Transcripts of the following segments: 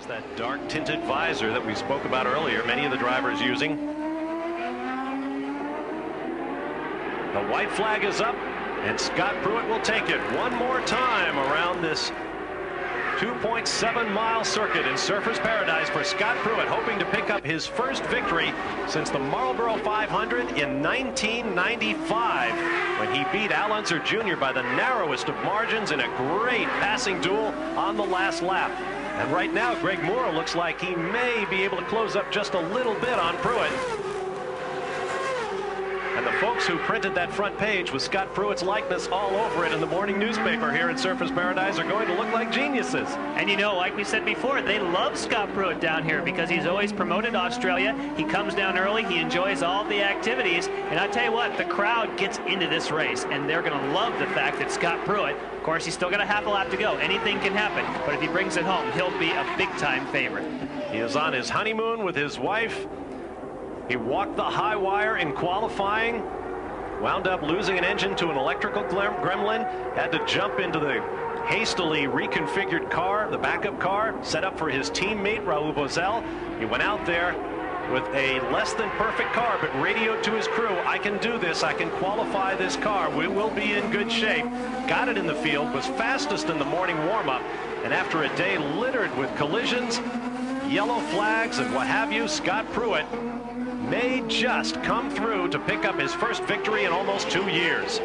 That dark tinted visor that we spoke about earlier, many of the drivers using. The white flag is up, and Scott Pruett will take it one more time around this 2.7-mile circuit in Surfers Paradise for Scott Pruett, hoping to pick up his first victory since the Marlboro 500 in 1995, when he beat Al Unser Jr. by the narrowest of margins in a great passing duel on the last lap. And right now, Greg Moore looks like he may be able to close up just a little bit on Pruett. And the folks who printed that front page with Scott Pruett's likeness all over it in the morning newspaper here at Surfers Paradise are going to look like geniuses. And you know, like we said before, they love Scott Pruett down here because he's always promoted Australia. He comes down early, he enjoys all the activities, and I tell you what, the crowd gets into this race, and they're going to love the fact that Scott Pruett, of course, he's still got a half a lap to go. Anything can happen, but if he brings it home, he'll be a big-time favorite. He is on his honeymoon with his wife. He walked the high wire in qualifying, wound up losing an engine to an electrical gremlin, had to jump into the hastily reconfigured car, the backup car, set up for his teammate, Raul Boesel. He went out there with a less than perfect car, but radioed to his crew, I can do this, I can qualify this car, we will be in good shape. Got it in the field, was fastest in the morning warm-up, and after a day littered with collisions, yellow flags, and what have you, Scott Pruett may just come through to pick up his first victory in almost 2 years.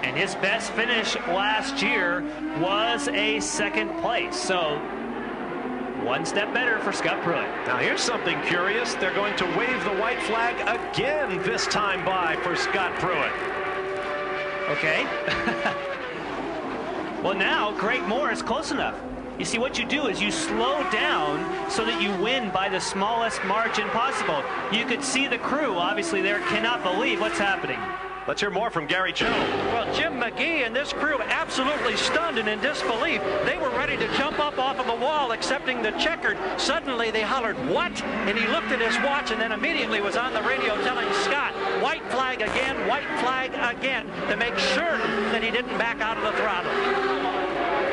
And his best finish last year was a second place, so one step better for Scott Pruett. Now here's something curious. They're going to wave the white flag again this time by for Scott Pruett. Okay. Well, now Greg Moore is close enough. You see, what you do is you slow down so that you win by the smallest margin possible. You could see the crew, obviously, there cannot believe what's happening. Let's hear more from Gary Joe. Well, Jim McGee and this crew absolutely stunned and in disbelief. They were ready to jump up off of the wall, accepting the checkered. Suddenly they hollered, "What?" And he looked at his watch and then immediately was on the radio telling Scott, white flag again, to make sure that he didn't back out of the throttle.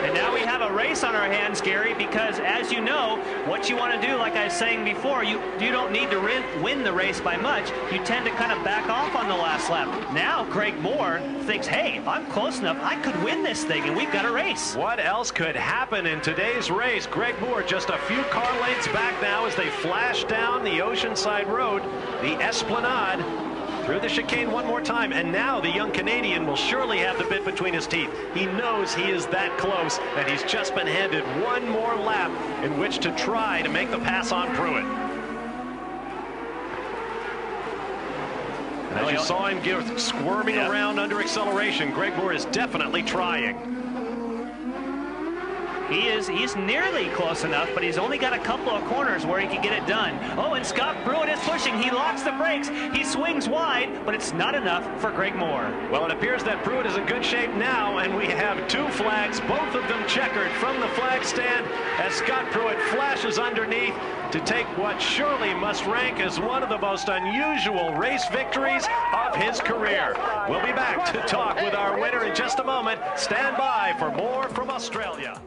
And now we have a race on our hands, Gary, because as you know, what you want to do, like I was saying before, you don't need to win the race by much. You tend to kind of back off on the last lap. Now Greg Moore thinks, hey, I'm close enough, I could win this thing, and we've got a race. What else could happen in today's race? Greg Moore just a few car lengths back now as they flash down the Oceanside Road, the Esplanade, through the chicane one more time, and now the young Canadian will surely have the bit between his teeth. He knows he is that close, and he's just been handed one more lap in which to try to make the pass on Pruett. And as you saw him squirming around under acceleration, Greg Moore is definitely trying. He's nearly close enough, but he's only got a couple of corners where he can get it done. Oh, and Scott Pruett is pushing. He locks the brakes. He swings wide, but it's not enough for Greg Moore. Well, it appears that Pruett is in good shape now, and we have two flags, both of them checkered from the flag stand as Scott Pruett flashes underneath to take what surely must rank as one of the most unusual race victories of his career. We'll be back to talk with our winner in just a moment. Stand by for more from Australia.